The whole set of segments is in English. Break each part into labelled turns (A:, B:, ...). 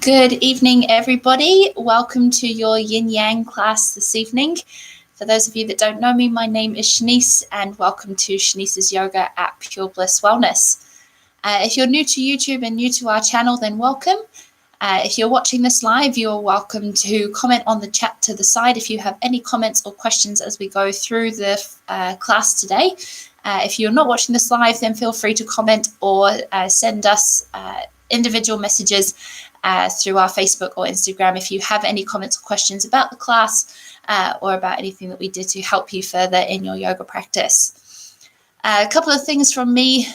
A: Good evening, everybody. Welcome to your Yin Yang class this evening. For those of you that don't know me, my name is Shanice, and welcome to Shanice's Yoga at Pure Bliss Wellness. If you're new to YouTube and new to our channel, then welcome. If you're watching this live, you're welcome to comment on the chat to the side if you have any comments or questions as we go through the class today. If you're not watching this live, then feel free to comment or send us individual messages through our Facebook or Instagram if you have any comments or questions about the class or about anything that we did to help you further in your yoga practice. A couple of things from me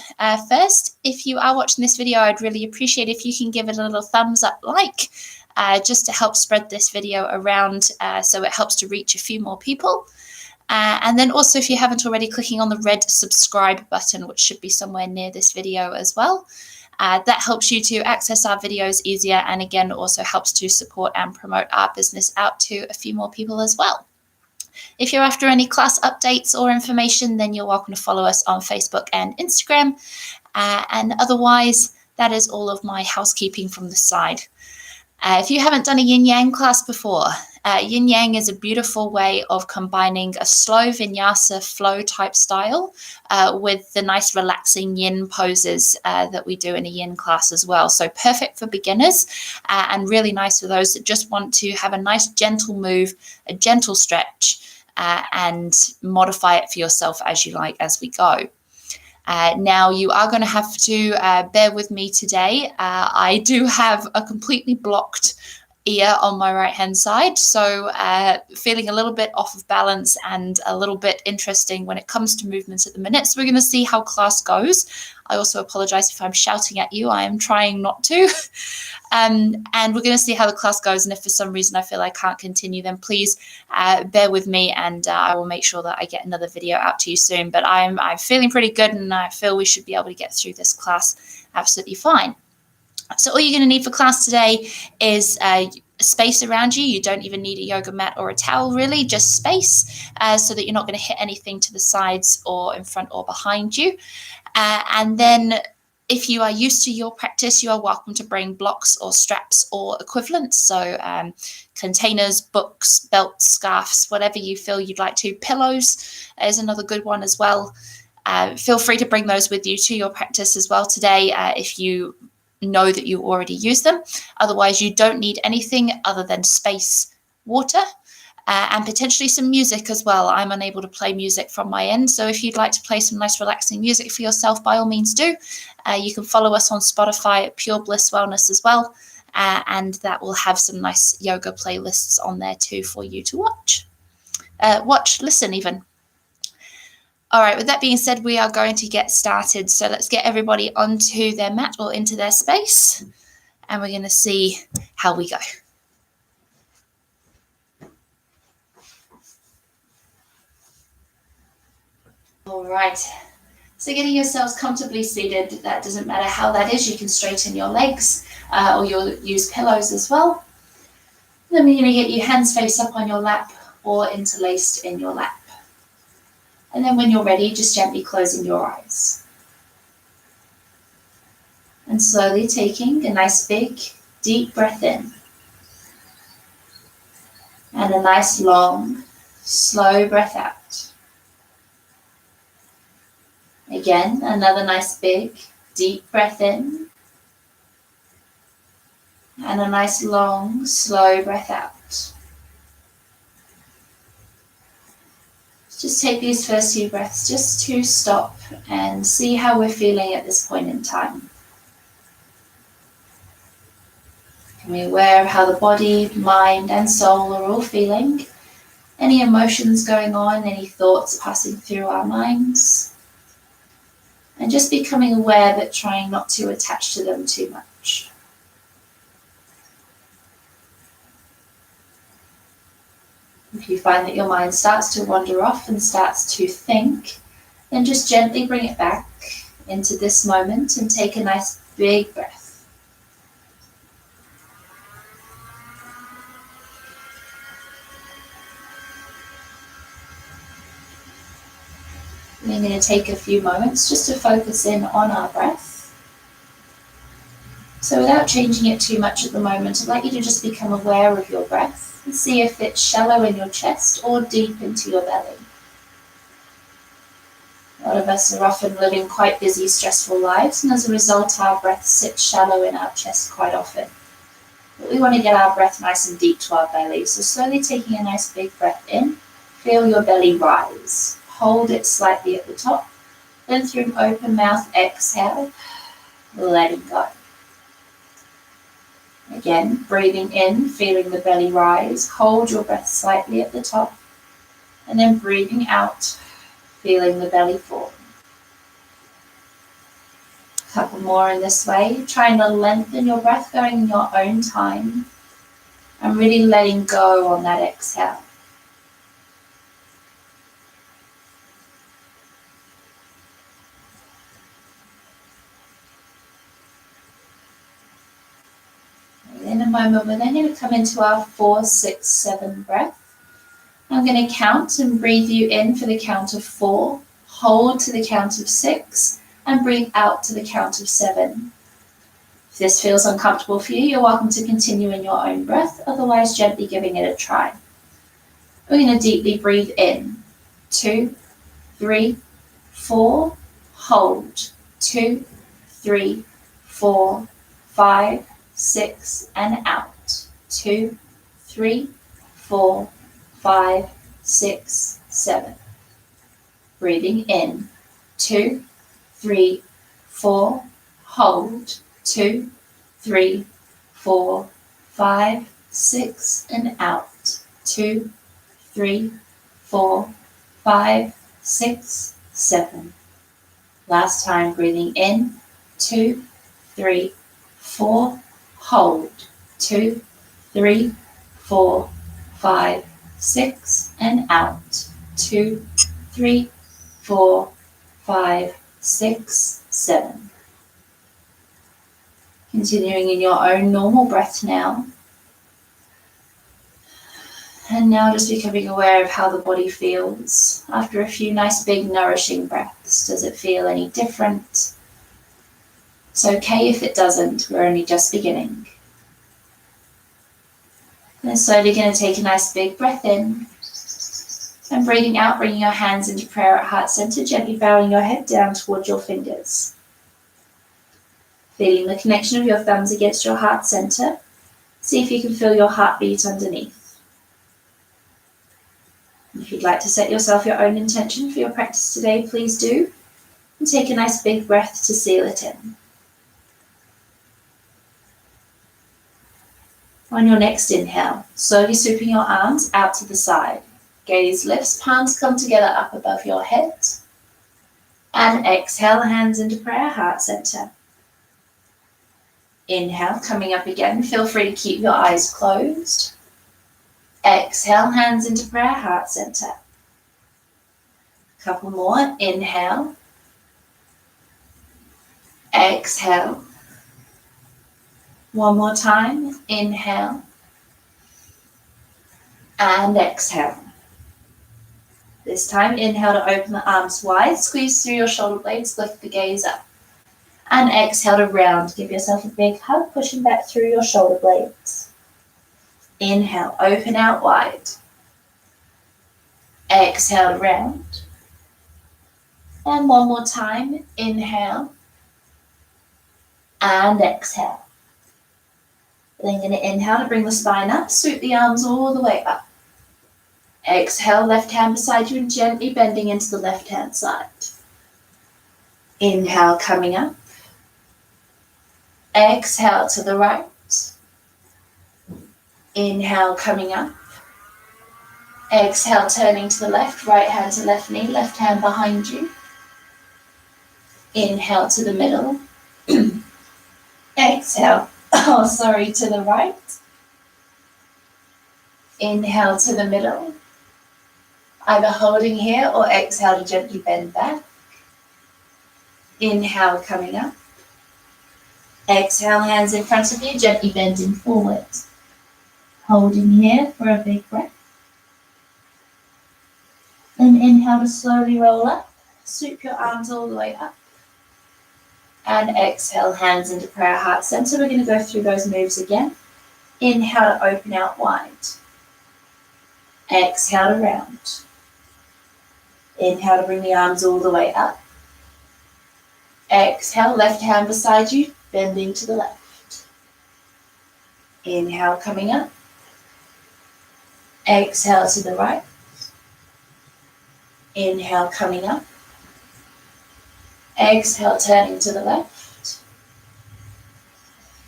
A: first. If you are watching this video, I'd really appreciate if you can give it a little thumbs up just to help spread this video around so it helps to reach a few more people. And then also, if you haven't already, clicking on the red subscribe button, which should be somewhere near this video as well. That helps you to access our videos easier, and again also helps to support and promote our business out to a few more people as well. If you're after any class updates or information, then you're welcome to follow us on Facebook and Instagram. And otherwise, that is all of my housekeeping from the side. If you haven't done a Yin Yang class before, Yin Yang is a beautiful way of combining a slow Vinyasa flow type style with the nice relaxing Yin poses that we do in a Yin class as well. So perfect for beginners and really nice for those that just want to have a nice gentle move, a gentle stretch, and modify it for yourself as you like as we go. Now, you are going to have to bear with me today. I do have a completely blocked ear on my right hand side, so feeling a little bit off of balance and a little bit interesting when it comes to movements at the minute. So we're going to see how class goes. I also apologize if I'm shouting at you. I am trying not to. And we're going to see how the class goes. And if for some reason I feel I can't continue, then please bear with me, and I will make sure that I get another video out to you soon. But I'm feeling pretty good, and I feel we should be able to get through this class absolutely fine. So all you're going to need for class today is space around you. You don't even need a yoga mat or a towel, really, just space so that you're not going to hit anything to the sides or in front or behind you. And then if you are used to your practice, you are welcome to bring blocks or straps or equivalents. So containers, books, belts, scarves, whatever you feel you'd like to. Pillows is another good one as well. Feel free to bring those with you to your practice as well today if you know that you already use them. Otherwise, you don't need anything other than space, water, and potentially some music as well. I'm unable to play music from my end, so if you'd like to play some nice relaxing music for yourself, by all means do. You can follow us on Spotify at Pure Bliss Wellness as well, and that will have some nice yoga playlists on there too for you to listen even. All right, with that being said, we are going to get started. So let's get everybody onto their mat or into their space, and we're going to see how we go. All right, so getting yourselves comfortably seated, that doesn't matter how that is. You can straighten your legs or you'll use pillows as well. Then we're going to get your hands face up on your lap or interlaced in your lap. And then when you're ready, just gently closing your eyes. And slowly taking a nice big, deep breath in. And a nice long, slow breath out. Again, another nice big, deep breath in. And a nice long, slow breath out. Just take these first few breaths just to stop and see how we're feeling at this point in time. Can be aware of how the body, mind, and soul are all feeling. Any emotions going on, any thoughts passing through our minds. And just becoming aware but trying not to attach to them too much. If you find that your mind starts to wander off and starts to think, then just gently bring it back into this moment and take a nice big breath. We're going to take a few moments just to focus in on our breath. So without changing it too much at the moment, I'd like you to just become aware of your breath and see if it's shallow in your chest or deep into your belly. A lot of us are often living quite busy, stressful lives, and as a result, our breath sits shallow in our chest quite often. But we want to get our breath nice and deep to our belly, so slowly taking a nice big breath in, feel your belly rise. Hold it slightly at the top, then through an open mouth, exhale, letting go. Again, breathing in, feeling the belly rise, hold your breath slightly at the top, and then breathing out, feeling the belly fall. A couple more in this way, trying to lengthen your breath, going in your own time, and really letting go on that exhale. In a moment, we're then going to come into our 4, 6, 7 breath. I'm going to count and breathe you in for the count of 4, hold to the count of 6, and breathe out to the count of 7. If this feels uncomfortable for you, you're welcome to continue in your own breath, otherwise gently giving it a try. We're going to deeply breathe in. 2, 3, 4, hold. 2, 3, 4, 5, 6, and out. 2, 3, 4, 5, 6, 7. Breathing in. 2, 3, 4, hold. 2, 3, 4, 5, 6, and out. 2, 3, 4, 5, 6, 7. Last time, breathing in. 2, 3, 4, hold. 2, 3, 4, 5, 6, and out. 2, 3, 4, 5, 6, 7. Continuing in your own normal breath now. And now just becoming aware of how the body feels after a few nice big nourishing breaths. Does it feel any different? It's okay if it doesn't, we're only just beginning. And slowly going to take a nice big breath in. And breathing out, bringing your hands into prayer at heart center, gently bowing your head down towards your fingers. Feeling the connection of your thumbs against your heart center. See if you can feel your heartbeat underneath. If you'd like to set yourself your own intention for your practice today, please do. And take a nice big breath to seal it in. On your next inhale, slowly swooping your arms out to the side. Gaze lifts, palms come together up above your head. And exhale, hands into prayer, heart center. Inhale, coming up again. Feel free to keep your eyes closed. Exhale, hands into prayer, heart center. Couple more. Inhale. Exhale. One more time. Inhale. And exhale. This time, inhale to open the arms wide. Squeeze through your shoulder blades. Lift the gaze up. And exhale to round. Give yourself a big hug, pushing back through your shoulder blades. Inhale, open out wide. Exhale to round. And one more time. Inhale. And exhale. Then going to inhale to bring the spine up. Swoop the arms all the way up. Exhale, left hand beside you and gently bending into the left hand side. Inhale, coming up. Exhale to the right. Inhale, coming up. Exhale, turning to the left, right hand to left knee, left hand behind you. Inhale to the middle. Exhale, to the right. Inhale to the middle. Either holding here or exhale to gently bend back. Inhale, coming up. Exhale, hands in front of you, gently bending forward. Holding here for a big breath. Then inhale to slowly roll up. Swoop your arms all the way up. And exhale, hands into prayer, heart center. We're going to go through those moves again. Inhale to open out wide. Exhale to round. Inhale to bring the arms all the way up. Exhale, left hand beside you, bending to the left. Inhale, coming up. Exhale to the right. Inhale, coming up. Exhale, turning to the left.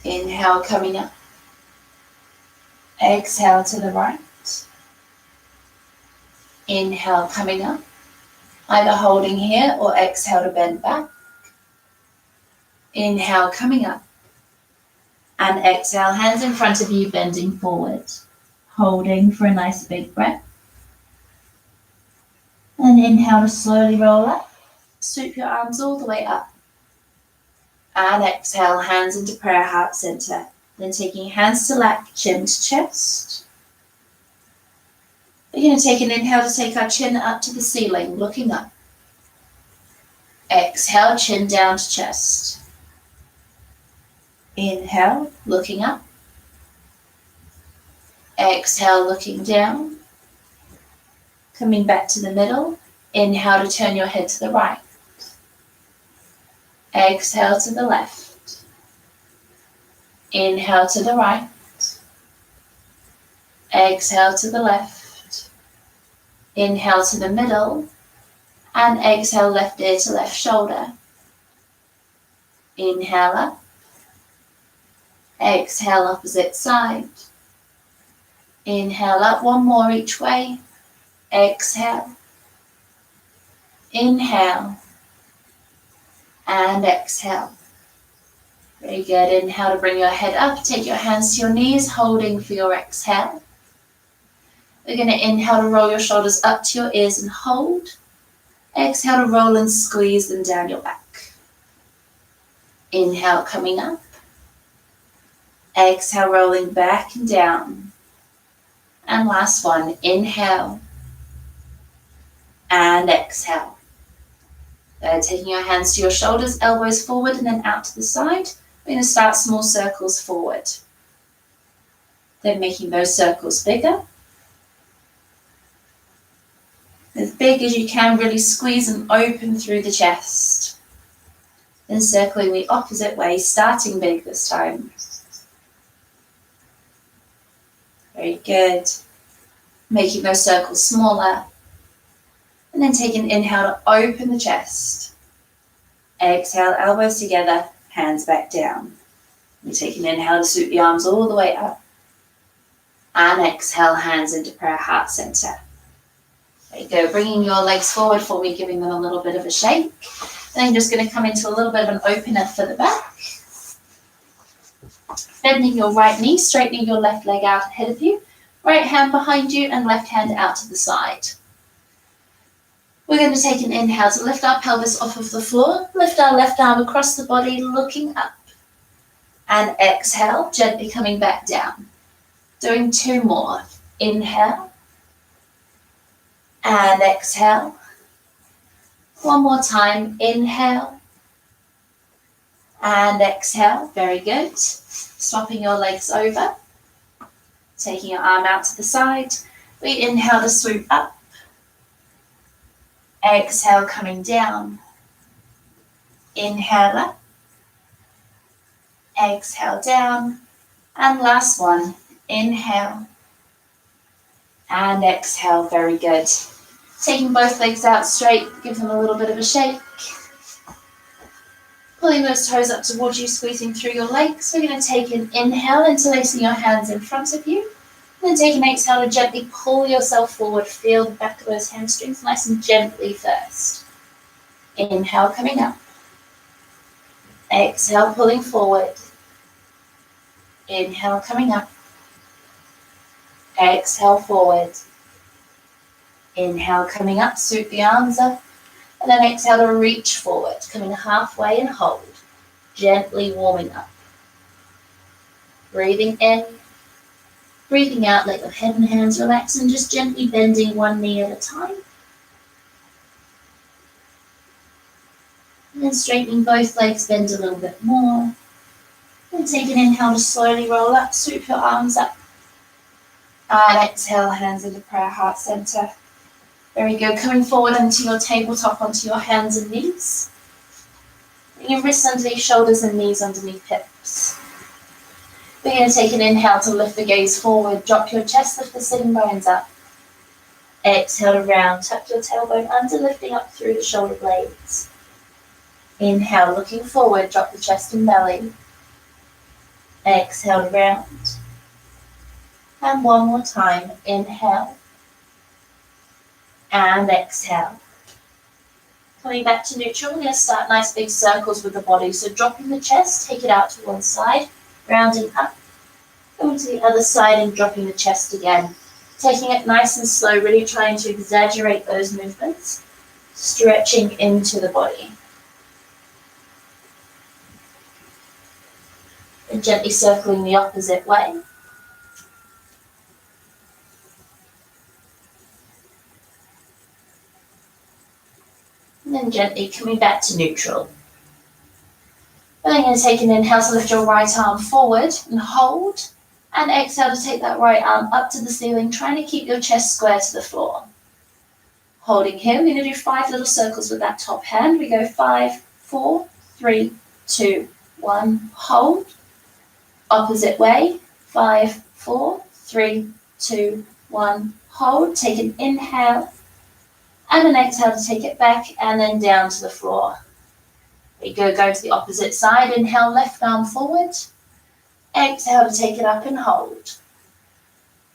A: Inhale, coming up. Exhale to the right. Inhale, coming up. Either holding here or exhale to bend back. Inhale, coming up. And exhale, hands in front of you, bending forward. Holding for a nice big breath. And inhale to slowly roll up. Swoop your arms all the way up. And exhale, hands into prayer, heart center. Then taking hands to lap, chin to chest. We're going to take an inhale to take our chin up to the ceiling, looking up. Exhale, chin down to chest. Inhale, looking up. Exhale, looking down. Coming back to the middle. Inhale to turn your head to the right. Exhale to the left. Inhale to the right. Exhale to the left. Inhale to the middle. And exhale, left ear to left shoulder. Inhale up. Exhale, opposite side. Inhale up, one more each way. Exhale. Inhale. And exhale. Very good. Inhale to bring your head up. Take your hands to your knees, holding for your exhale. We're going to inhale to roll your shoulders up to your ears and hold. Exhale to roll and squeeze them down your back. Inhale, coming up. Exhale, rolling back and down. And last one, inhale. And exhale. Taking your hands to your shoulders, elbows forward and then out to the side. We're going to start small circles forward. Then making those circles bigger. As big as you can, really squeeze and open through the chest. Then circling the opposite way, starting big this time. Very good. Making those circles smaller. And then take an inhale to open the chest. Exhale, elbows together, hands back down. You take an inhale to swoop the arms all the way up. And exhale, hands into prayer, heart center. There you go, bringing your legs forward for me, giving them a little bit of a shake. Then you're just going to come into a little bit of an opener for the back. Bending your right knee, straightening your left leg out ahead of you. Right hand behind you and left hand out to the side. We're going to take an inhale to lift our pelvis off of the floor. Lift our left arm across the body, looking up. And exhale, gently coming back down. Doing two more. Inhale. And exhale. One more time. Inhale. And exhale. Very good. Swapping your legs over. Taking your arm out to the side. We inhale to swoop up. Exhale, coming down. Inhale up. Exhale down. And last one. Inhale. And exhale. Very good. Taking both legs out straight, give them a little bit of a shake. Pulling those toes up towards you, squeezing through your legs. We're going to take an inhale, interlacing your hands in front of you. And then take an exhale to gently pull yourself forward. Feel the back of those hamstrings nice and gently first. Inhale, coming up. Exhale, pulling forward. Inhale, coming up. Exhale, forward. Inhale, coming up, swoop the arms up. And then exhale to reach forward, coming halfway and hold. Gently warming up. Breathing in. Breathing out, let your head and hands relax and just gently bending one knee at a time. And then straightening both legs, bend a little bit more. Then take an inhale to slowly roll up, swoop your arms up. And exhale, hands into prayer, heart center. Very good. Coming forward into your tabletop, onto your hands and knees. Bring your wrists underneath shoulders and knees underneath hips. We're going to take an inhale to lift the gaze forward. Drop your chest, lift the sitting bones up. Exhale to round. Tuck your tailbone under, lifting up through the shoulder blades. Inhale, looking forward. Drop the chest and belly. Exhale to round. And one more time. Inhale. And exhale. Coming back to neutral, we're going to start nice big circles with the body. So dropping the chest, take it out to one side, rounding up, going to the other side and dropping the chest again. Taking it nice and slow, really trying to exaggerate those movements, stretching into the body. And gently circling the opposite way. And then gently coming back to neutral. And then you're going to take an inhale to lift your right arm forward and hold. And exhale to take that right arm up to the ceiling, trying to keep your chest square to the floor. Holding here, we're going to do 5 little circles with that top hand. We go 5, 4, 3, 2, 1, hold. Opposite way, 5, 4, 3, 2, 1, hold. Take an inhale. And an exhale to take it back and then down to the floor. We go to the opposite side. Inhale, left arm forward. Exhale to take it up and hold.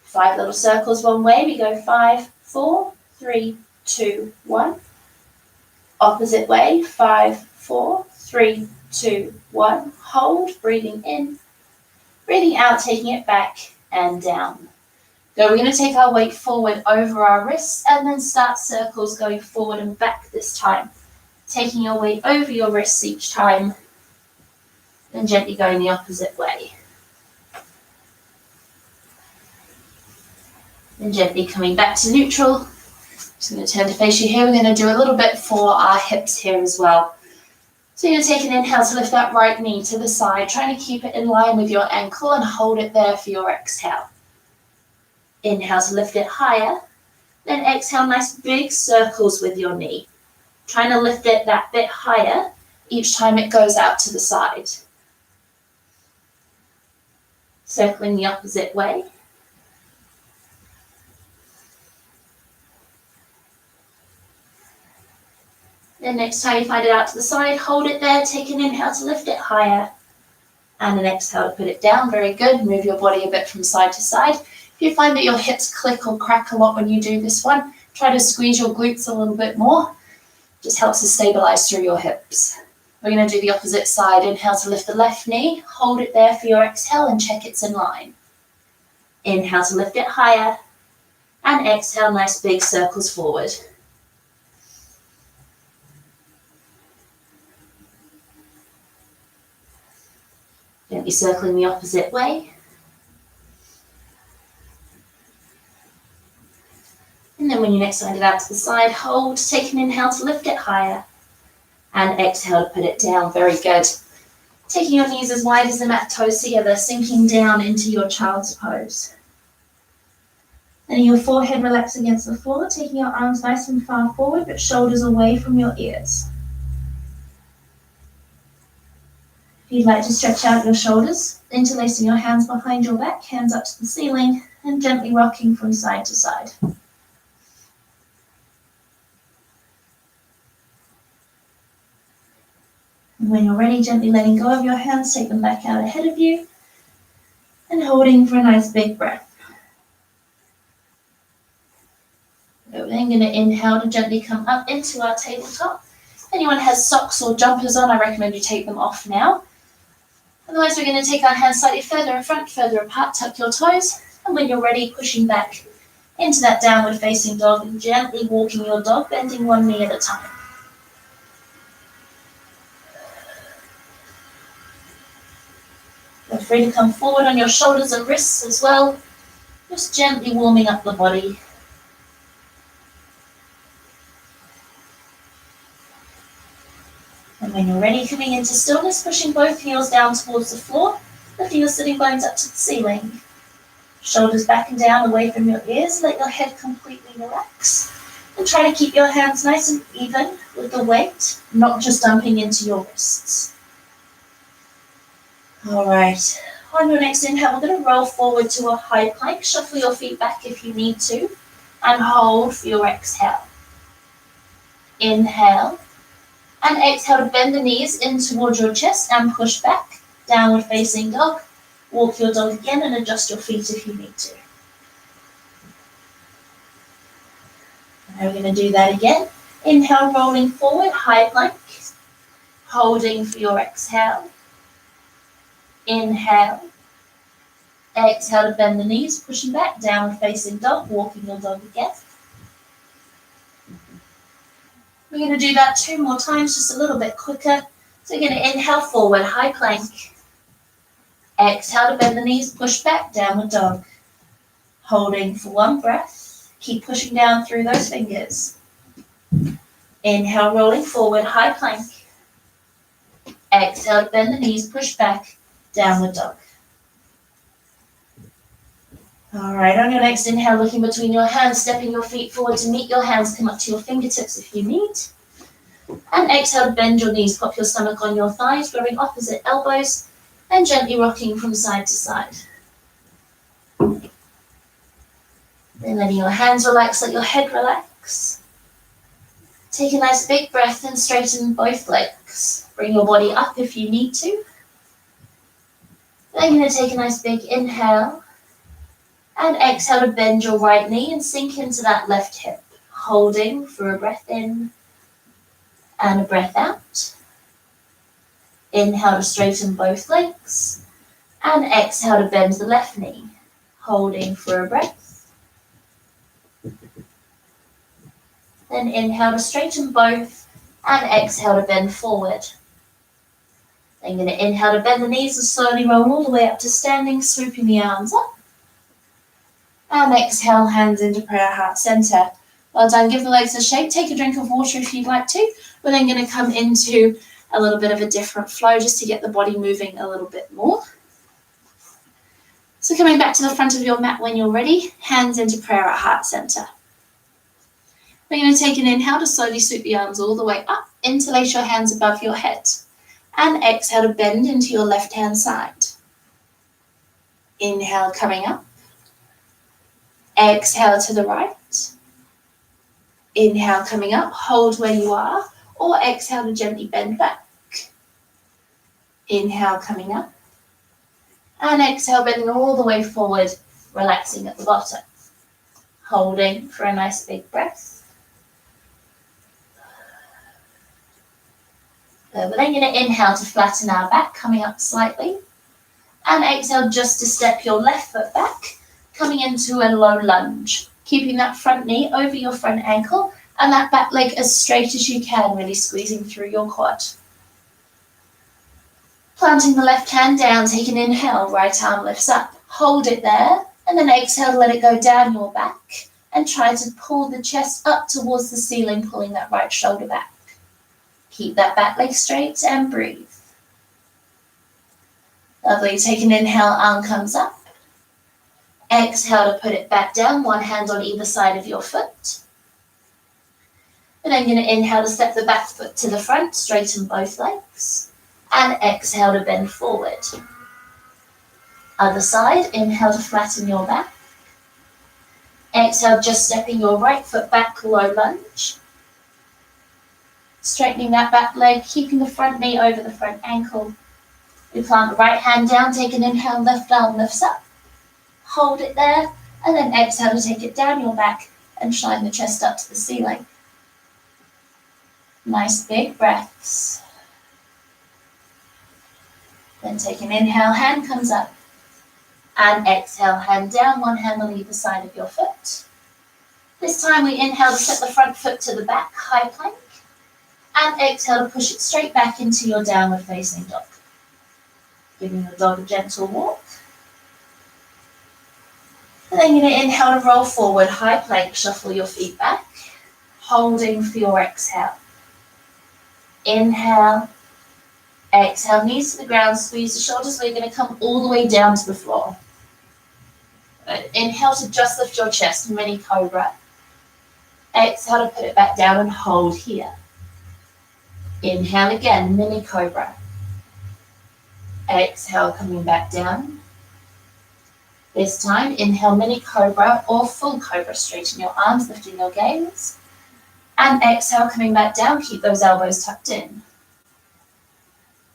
A: 5 little circles one way. We go 5, 4, 3, 2, 1. Opposite way. 5, 4, 3, 2, 1. Hold. Breathing in. Breathing out, taking it back and down. So we're going to take our weight forward over our wrists and then start circles going forward and back this time. Taking your weight over your wrists each time and gently going the opposite way. And gently coming back to neutral. Just going to turn to face you here. We're going to do a little bit for our hips here as well. So you're going to take an inhale to lift that right knee to the side, trying to keep it in line with your ankle and hold it there for your exhale. Inhale to lift it higher, then exhale nice big circles with your knee. Trying to lift it that bit higher each time it goes out to the side. Circling the opposite way. Then next time you find it out to the side, hold it there, take an inhale to lift it higher, and an exhale to put it down. Very good. Move your body a bit from side to side. If you find that your hips click or crack a lot when you do this one, try to squeeze your glutes a little bit more. Just helps to stabilize through your hips. We're going to do the opposite side. Inhale to lift the left knee. Hold it there for your exhale and check it's in line. Inhale to lift it higher. And exhale, nice big circles forward. Gently circling the opposite way. And then when you next find it out to the side, hold, take an inhale to lift it higher, and exhale to put it down. Very good. Taking your knees as wide as the mat, toes together, sinking down into your child's pose. Letting your forehead relax against the floor, taking your arms nice and far forward, but shoulders away from your ears. If you'd like to stretch out your shoulders, interlacing your hands behind your back, hands up to the ceiling, and gently rocking from side to side. And when you're ready, gently letting go of your hands, take them back out ahead of you and holding for a nice big breath. We're then going to inhale to gently come up into our tabletop. If anyone has socks or jumpers on, I recommend you take them off now. Otherwise, we're going to take our hands slightly further in front, further apart, tuck your toes, and when you're ready, pushing back into that downward facing dog and gently walking your dog, bending one knee at a time. Feel free to come forward on your shoulders and wrists as well, just gently warming up the body. And And when you're ready, coming into stillness, pushing both heels down towards the floor, lifting your sitting bones up to the ceiling. Shoulders back and down away from your ears, let your head completely relax. And try to keep your hands nice and even with the weight, not just dumping into your wrists. All right, on your next inhale, we're going to roll forward to a high plank. Shuffle your feet back if you need to, and hold for your exhale. Inhale, and exhale to bend the knees in towards your chest and push back. Downward facing dog. Walk your dog again and adjust your feet if you need to. Now we're going to do that again. Inhale, rolling forward, high plank. Holding for your exhale. Inhale. Exhale to bend the knees, pushing back, downward facing dog, walking your dog again. We're going to do that 2 more times, just a little bit quicker. So we're going to inhale forward, high plank. Exhale to bend the knees, push back, downward dog. Holding for 1 breath. Keep pushing down through those fingers. Inhale, rolling forward, high plank. Exhale to bend the knees, push back, downward dog. All right, on your next inhale, looking between your hands, stepping your feet forward to meet your hands, come up to your fingertips if you need. And exhale to bend your knees, pop your stomach on your thighs, grabbing opposite elbows, and gently rocking from side to side. Then letting your hands relax, let your head relax. Take a nice big breath and straighten both legs. Bring your body up if you need to. Then you're going to take a nice big inhale. And exhale to bend your right knee and sink into that left hip. Holding for a breath in and a breath out. Inhale to straighten both legs. And exhale to bend the left knee. Holding for a breath. Then inhale to straighten both and exhale to bend forward. Then you're going to inhale to bend the knees and slowly roll all the way up to standing, swooping the arms up. And exhale, hands into prayer, heart center. Well done, give the legs a shake. Take a drink of water if you'd like to. We're then going to come into a little bit of a different flow just to get the body moving a little bit more. So coming back to the front of your mat when you're ready, hands into prayer at heart center. We're going to take an inhale to slowly swoop the arms all the way up, interlace your hands above your head. And exhale to bend into your left hand side. Inhale, coming up. Exhale to the right. Inhale, coming up, hold where you are, or exhale to gently bend back. Inhale, coming up. And exhale, bending all the way forward, relaxing at the bottom. Holding for a nice big breath. We're then going to inhale to flatten our back, coming up slightly. And exhale just to step your left foot back, coming into a low lunge, keeping that front knee over your front ankle and that back leg as straight as you can, really squeezing through your quad. Planting the left hand down, take an inhale, right arm lifts up, hold it there, and then exhale to let it go down your back and try to pull the chest up towards the ceiling, pulling that right shoulder back. Keep that back leg straight and breathe. Lovely, take an inhale, arm comes up. Exhale to put it back down, one hand on either side of your foot. And then you're going to inhale to step the back foot to the front, straighten both legs. And exhale to bend forward. Other side, inhale to flatten your back. Exhale, just stepping your right foot back, low lunge. Straightening that back leg, keeping the front knee over the front ankle. We plant the right hand down, take an inhale, left arm lifts up. Hold it there, and then exhale to take it down your back and shine the chest up to the ceiling. Nice big breaths. Then take an inhale, hand comes up. And exhale, hand down, one hand on either side of your foot. This time we inhale to set the front foot to the back, high plank. And exhale to push it straight back into your downward facing dog. Giving the dog a gentle walk. And then you're going to inhale to roll forward, high plank, shuffle your feet back, holding for your exhale. Inhale, Exhale, knees to the ground, squeeze the shoulders. We're going to come all the way down to the floor. Inhale to just lift your chest, mini cobra. Exhale to put it back down and hold here. Inhale again, mini cobra. Exhale, coming back down. This time, inhale, mini cobra or full cobra. Straighten your arms, lifting your gaze. And exhale, coming back down. Keep those elbows tucked in.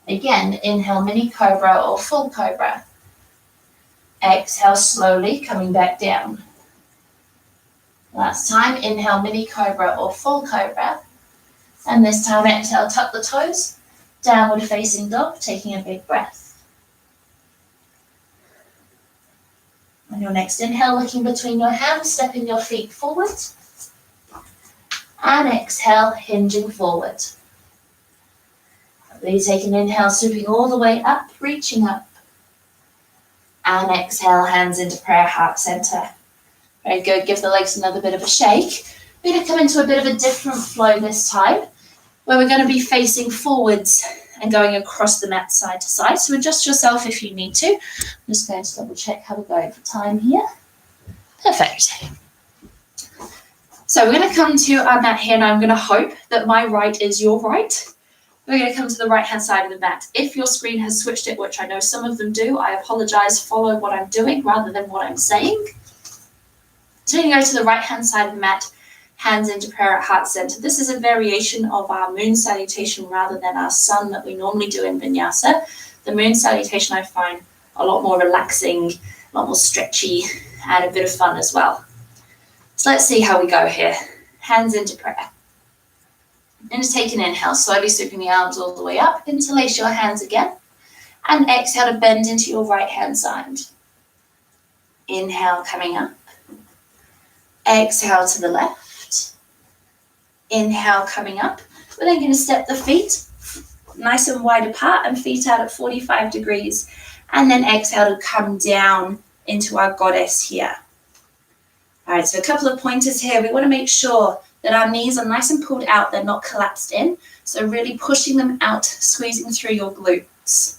A: Again, inhale, mini cobra or full cobra. Exhale, slowly coming back down. Last time, inhale, mini cobra or full cobra. And this time, exhale, tuck the toes. Downward facing dog, taking a big breath. On your next inhale, looking between your hands, stepping your feet forward. And exhale, hinging forward. Really take an inhale, swooping all the way up, reaching up. And exhale, hands into prayer, heart center. Very good, give the legs another bit of a shake. We're going to come into a bit of a different flow this time, where we're going to be facing forwards and going across the mat side to side. So adjust yourself if you need to. I'm just going to double check how we're going for time here. Perfect. So we're going to come to our mat here, and I'm going to hope that my right is your right. We're going to come to the right-hand side of the mat. If your screen has switched it, which I know some of them do, I apologize. Follow what I'm doing rather than what I'm saying. So you're going to go to the right-hand side of the mat, hands into prayer at heart center. This is a variation of our moon salutation rather than our sun that we normally do in Vinyasa. The moon salutation I find a lot more relaxing, a lot more stretchy, and a bit of fun as well. So let's see how we go here. Hands into prayer. And just take an inhale, slowly swooping the arms all the way up. Interlace your hands again. And exhale to bend into your right hand side. Inhale, coming up. Exhale to the left. Inhale, coming up. We're then going to step the feet nice and wide apart and feet out at 45 degrees. And then exhale to come down into our goddess here. All right, so a couple of pointers here. We want to make sure that our knees are nice and pulled out. They're not collapsed in. So really pushing them out, squeezing through your glutes.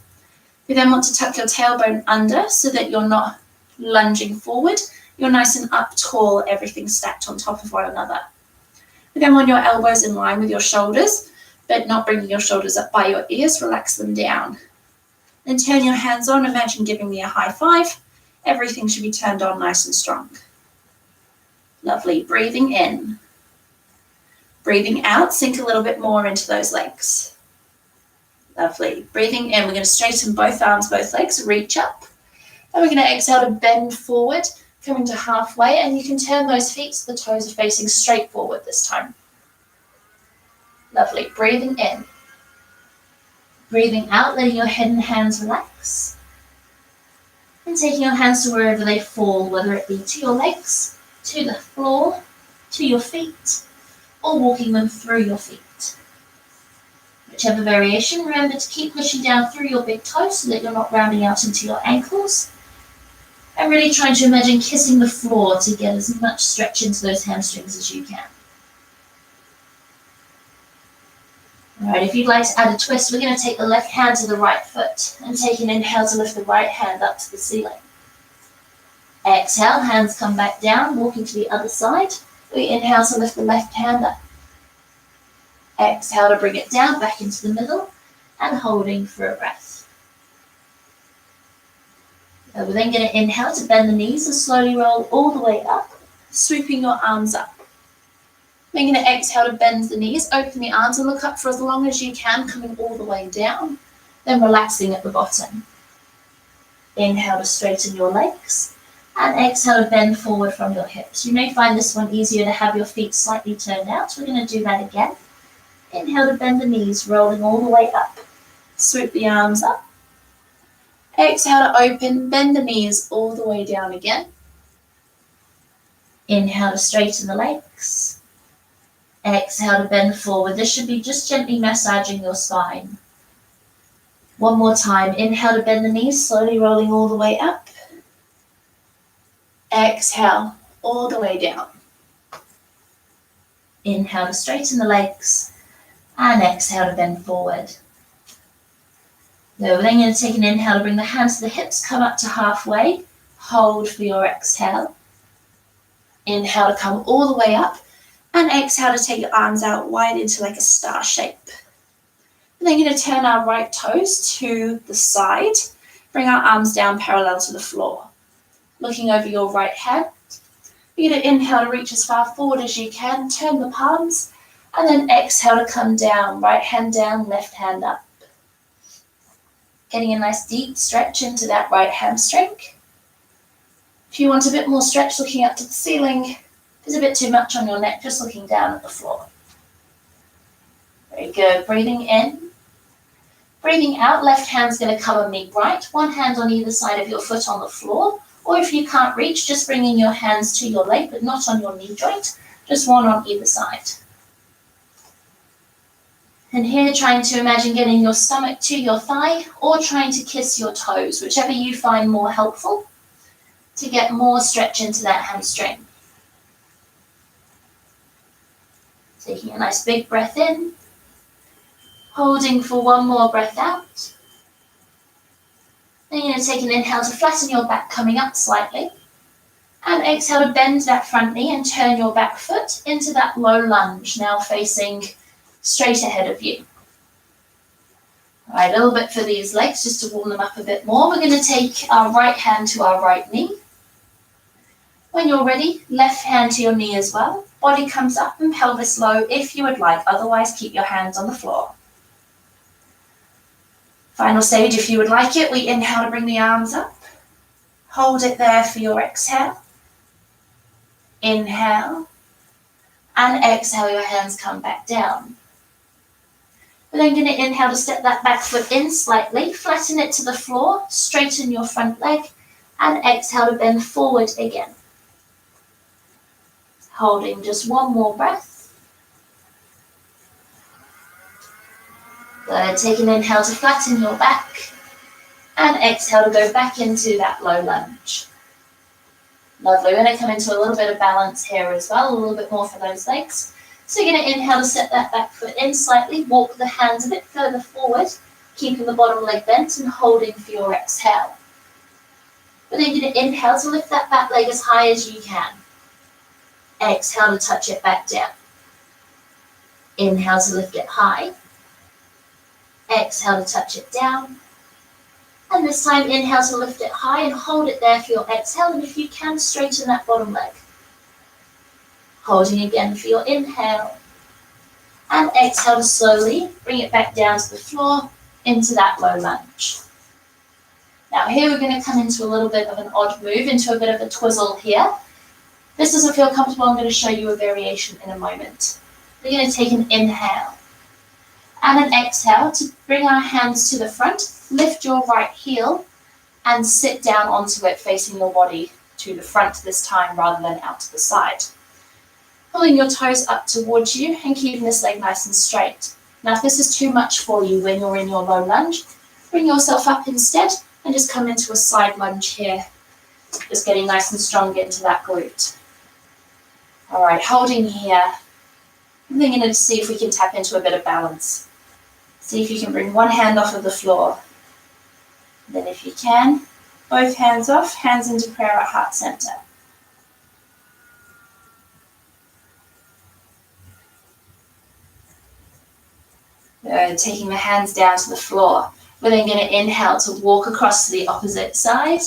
A: We then want to tuck your tailbone under so that you're not lunging forward. You're nice and up tall, everything stacked on top of one another. We then want your elbows in line with your shoulders, but not bringing your shoulders up by your ears. Relax them down. Then turn your hands on. Imagine giving me a high five. Everything should be turned on nice and strong. Lovely. Breathing in. Breathing out, sink a little bit more into those legs. Lovely. Breathing in, we're going to straighten both arms, both legs, reach up. And we're going to exhale to bend forward, coming to halfway, and you can turn those feet so the toes are facing straight forward this time. Lovely. Breathing in. Breathing out, letting your head and hands relax. And taking your hands to wherever they fall, whether it be to your legs, to the floor, to your feet, or walking them through your feet. Whichever variation, remember to keep pushing down through your big toes so that you're not rounding out into your ankles. And really trying to imagine kissing the floor to get as much stretch into those hamstrings as you can. All right, if you'd like to add a twist, we're going to take the left hand to the right foot and take an inhale to lift the right hand up to the ceiling. Exhale, hands come back down, walking to the other side. We inhale to lift the left hand up. Exhale to bring it down, back into the middle, and holding for a breath. So we're then going to inhale to bend the knees and slowly roll all the way up, swooping your arms up. We're going to exhale to bend the knees, open the arms and look up for as long as you can, coming all the way down, then relaxing at the bottom. Inhale to straighten your legs. And exhale to bend forward from your hips. You may find this one easier to have your feet slightly turned out. We're going to do that again. Inhale to bend the knees, rolling all the way up. Swoop the arms up. Exhale to open, bend the knees all the way down again. Inhale to straighten the legs. Exhale to bend forward. This should be just gently massaging your spine. One more time. Inhale to bend the knees, slowly rolling all the way up. Exhale, all the way down. Inhale to straighten the legs, and exhale to bend forward. We're then going to take an inhale to bring the hands to the hips, come up to halfway, hold for your exhale. Inhale to come all the way up, and exhale to take your arms out wide into like a star shape. And then going to turn our right toes to the side, bring our arms down parallel to the floor. Looking over your right hand, you're going to inhale to reach as far forward as you can, turn the palms, and then exhale to come down, right hand down, left hand up. Getting a nice deep stretch into that right hamstring. If you want a bit more stretch looking up to the ceiling, if there's a bit too much on your neck, just looking down at the floor. Very good. Breathing in. Breathing out, left hand's going to cover meet right. One hand on either side of your foot on the floor. Or if you can't reach, just bringing your hands to your leg, but not on your knee joint. Just one on either side. And here, trying to imagine getting your stomach to your thigh or trying to kiss your toes, whichever you find more helpful to get more stretch into that hamstring. Taking a nice big breath in, holding for one more breath out. Then you're going to take an inhale to flatten your back, coming up slightly. And exhale to bend that front knee and turn your back foot into that low lunge, now facing straight ahead of you. All right, a little bit for these legs, just to warm them up a bit more. We're going to take our right hand to our right knee. When you're ready, left hand to your knee as well. Body comes up and pelvis low if you would like, otherwise keep your hands on the floor. Final stage, if you would like it, we inhale to bring the arms up. Hold it there for your exhale. Inhale. And exhale, your hands come back down. We're then going to inhale to step that back foot in slightly, flatten it to the floor, straighten your front leg, and exhale to bend forward again. Holding just one more breath. Good. Take an inhale to flatten your back, and exhale to go back into that low lunge. Lovely. We're going to come into a little bit of balance here as well, a little bit more for those legs. So you're going to inhale to set that back foot in slightly, walk the hands a bit further forward, keeping the bottom leg bent and holding for your exhale. But then you're going to inhale to lift that back leg as high as you can. Exhale to touch it back down. Inhale to lift it high. Exhale to touch it down. And this time, inhale to lift it high and hold it there for your exhale. And if you can, straighten that bottom leg. Holding again for your inhale. And exhale to slowly bring it back down to the floor into that low lunge. Now here we're going to come into a little bit of an odd move, into a bit of a twizzle here. If this doesn't feel comfortable, I'm going to show you a variation in a moment. We're going to take an inhale and an exhale to bring our hands to the front. Lift your right heel and sit down onto it, facing your body to the front this time rather than out to the side. Pulling your toes up towards you and keeping this leg nice and straight. Now if this is too much for you when you're in your low lunge, bring yourself up instead and just come into a side lunge here. Just getting nice and strong into that glute. All right, holding here. And then going to see if we can tap into a bit of balance. See if you can bring one hand off of the floor. Then if you can, both hands off, hands into prayer at heart center. Taking the hands down to the floor. We're then going to inhale to walk across to the opposite side.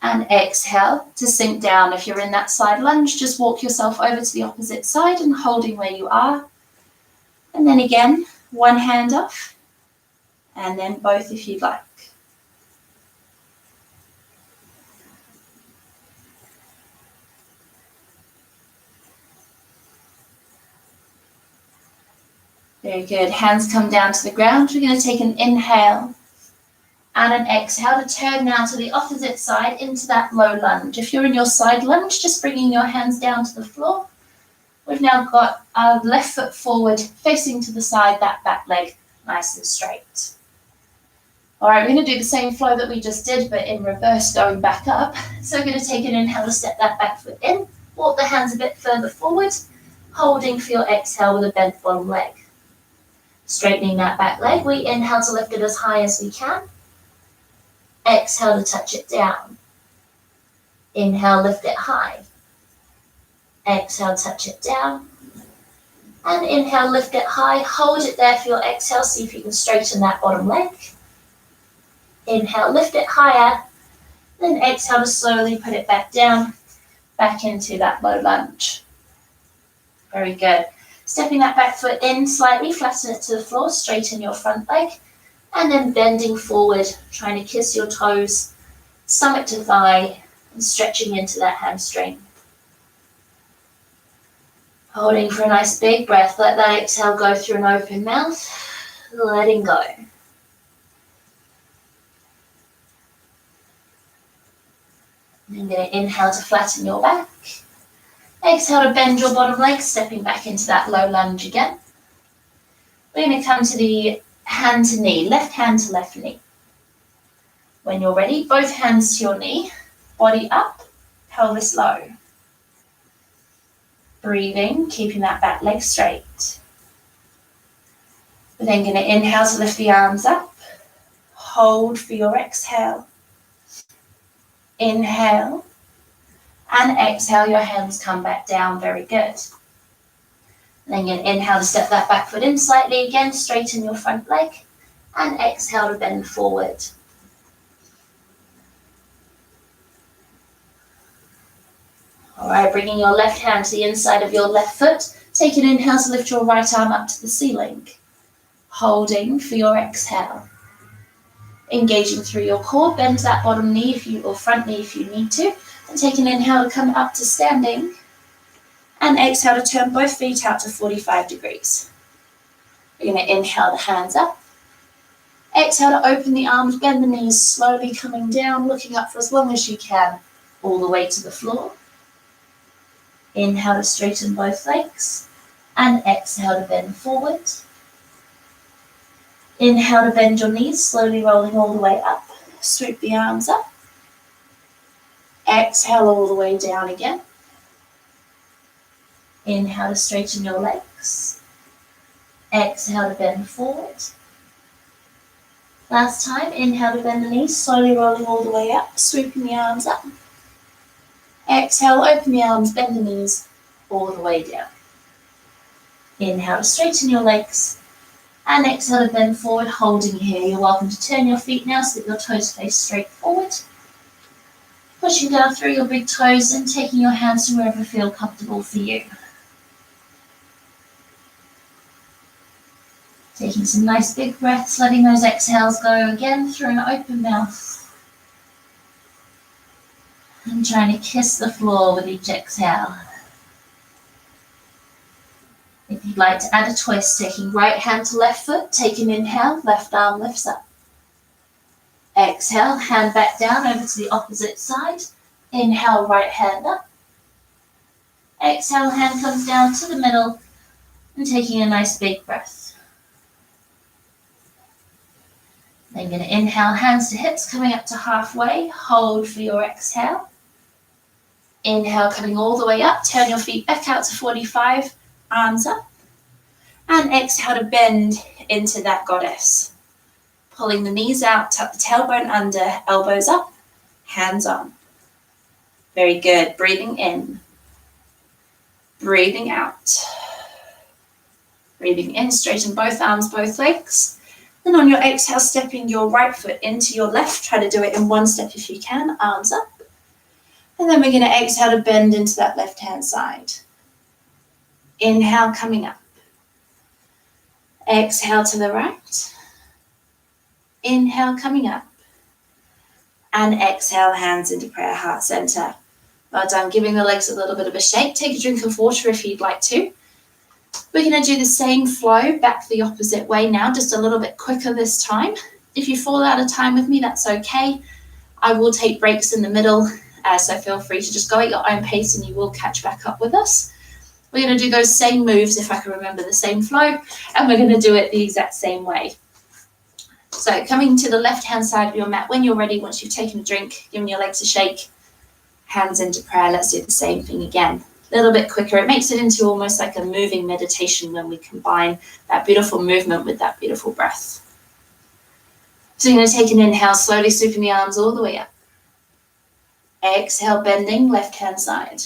A: And exhale to sink down. If you're in that side lunge, just walk yourself over to the opposite side and holding where you are. And then again, one hand off. And then both if you'd like. Very good. Hands come down to the ground. We're going to take an inhale and an exhale to turn now to the opposite side into that low lunge. If you're in your side lunge, just bringing your hands down to the floor. We've now got our left foot forward, facing to the side, that back leg nice and straight. All right, we're going to do the same flow that we just did, but in reverse, going back up. So we're going to take an inhale to step that back foot in, walk the hands a bit further forward, holding for your exhale with a bent bottom leg. Straightening that back leg, we inhale to lift it as high as we can. Exhale to touch it down. Inhale, lift it high. Exhale, touch it down. And inhale, lift it high. Hold it there for your exhale. See if you can straighten that bottom leg. Inhale, lift it higher. Then exhale to slowly put it back down, back into that low lunge. Very good. Stepping that back foot in slightly, flatten it to the floor, straighten your front leg, and then bending forward, trying to kiss your toes, stomach to thigh, and stretching into that hamstring. Holding for a nice big breath, let that exhale go through an open mouth, letting go. And then inhale to flatten your back. Exhale to bend your bottom leg, stepping back into that low lunge again. We're going to come to the hand to knee, left hand to left knee. When you're ready, both hands to your knee, body up, pelvis low. Breathing, keeping that back leg straight. We're then going to inhale to lift the arms up. Hold for your exhale. Inhale. And exhale, your hands come back down. Very good. And then you're going to inhale to step that back foot in slightly again, straighten your front leg. And exhale to bend forward. All right, bringing your left hand to the inside of your left foot. Take an inhale to lift your right arm up to the ceiling. Holding for your exhale. Engaging through your core, bend that bottom knee or front knee if you need to. And take an inhale to come up to standing. And exhale to turn both feet out to 45 degrees. We're going to inhale the hands up. Exhale to open the arms, bend the knees, slowly coming down, looking up for as long as you can, all the way to the floor. Inhale to straighten both legs. And exhale to bend forward. Inhale to bend your knees, slowly rolling all the way up. Sweep the arms up. Exhale all the way down again. Inhale to straighten your legs. Exhale to bend forward. Last time, inhale to bend the knees, slowly rolling all the way up, sweeping the arms up. Exhale, open the arms, bend the knees, all the way down. Inhale to straighten your legs. And exhale to bend forward, holding here. You're welcome to turn your feet now so that your toes face straight forward. Pushing down through your big toes and taking your hands to wherever feel comfortable for you. Taking some nice big breaths, letting those exhales go again through an open mouth. And trying to kiss the floor with each exhale. If you'd like to add a twist, taking right hand to left foot, take an inhale, left arm lifts up. Exhale, hand back down over to the opposite side. Inhale, right hand up. Exhale, hand comes down to the middle and taking a nice big breath. Then you're going to inhale, hands to hips, coming up to halfway. Hold for your exhale. Inhale, coming all the way up. Turn your feet back out to 45, arms up. And exhale to bend into that goddess. Pulling the knees out, tuck the tailbone under, elbows up, hands on. Very good. Breathing in. Breathing out. Breathing in, straighten both arms, both legs. Then on your exhale, stepping your right foot into your left. Try to do it in one step if you can, arms up. And then we're going to exhale to bend into that left-hand side. Inhale, coming up. Exhale to the right. Inhale, coming up. And exhale, hands into prayer, heart center. Well done, giving the legs a little bit of a shake. Take a drink of water if you'd like to. We're going to do the same flow back the opposite way now, just a little bit quicker this time. If you fall out of time with me, that's okay. I will take breaks in the middle, so feel free to just go at your own pace and you will catch back up with us. We're going to do those same moves, if I can remember the same flow, and we're going to do it the exact same way. So coming to the left-hand side of your mat, when you're ready, once you've taken a drink, giving your legs a shake, hands into prayer, let's do the same thing again. a little bit quicker. It makes it into almost like a moving meditation when we combine that beautiful movement with that beautiful breath. So you're going to take an inhale, slowly sweeping the arms all the way up. Exhale, bending left hand side.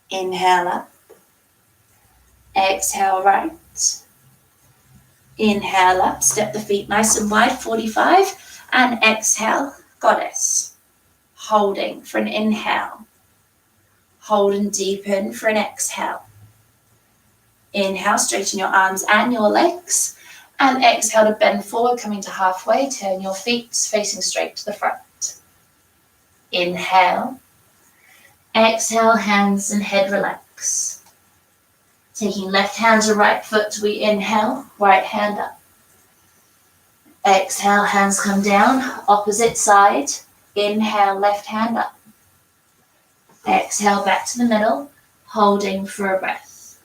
A: Inhale up. Exhale, right. Inhale up, step the feet nice and wide, 45. And exhale, goddess. Holding for an inhale. Hold and deepen for an exhale. Inhale, straighten your arms and your legs. And exhale to bend forward, coming to halfway. Turn your feet facing straight to the front. Inhale. Exhale, hands and head relax. Taking left hand to right foot, we inhale, right hand up. Exhale, hands come down, opposite side. Inhale, left hand up. Exhale, back to the middle, holding for a breath.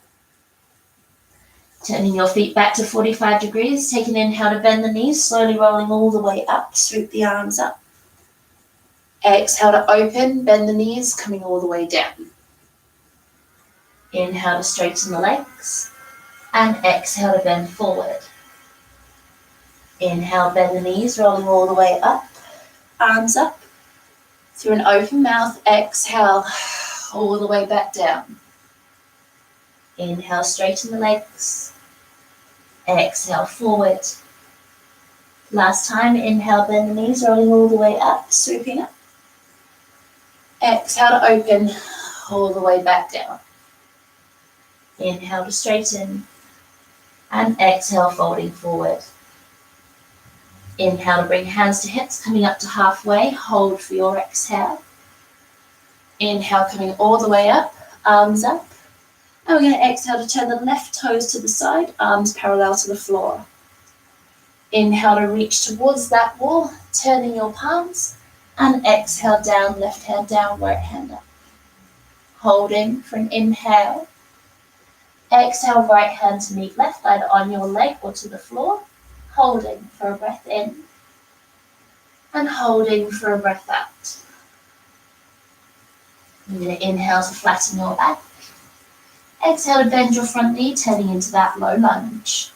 A: Turning your feet back to 45 degrees, take an inhale to bend the knees, slowly rolling all the way up, swoop the arms up. Exhale to open, bend the knees, coming all the way down. Inhale to straighten the legs, and exhale to bend forward. Inhale, bend the knees, rolling all the way up, arms up. Through an open mouth, exhale, all the way back down. Inhale, straighten the legs. Exhale, forward. Last time, inhale, bend the knees, rolling all the way up, swooping up. Exhale to open, all the way back down. Inhale to straighten, and exhale, folding forward. Inhale to bring hands to hips, coming up to halfway, hold for your exhale. Inhale, coming all the way up, arms up. And we're going to exhale to turn the left toes to the side, arms parallel to the floor. Inhale to reach towards that wall, turning your palms, and exhale down, left hand down, right hand up. Holding for an inhale. Exhale, right hand to meet left, either on your leg or to the floor. Holding for a breath in. And holding for a breath out. You're going to inhale to flatten your back. Exhale to bend your front knee, turning into that low lunge.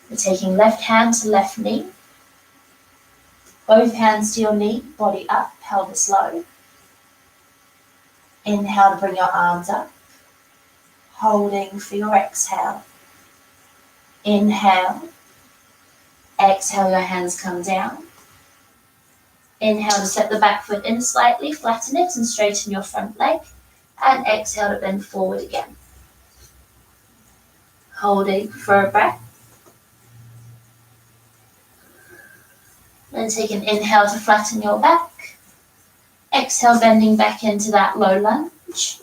A: We're taking left hand to left knee. Both hands to your knee, body up, pelvis low. Inhale to bring your arms up. Holding for your exhale. Inhale. Exhale, your hands come down. Inhale to step the back foot in slightly, flatten it and straighten your front leg. And exhale to bend forward again. Holding for a breath. Then take an inhale to flatten your back. Exhale, bending back into that low lunge.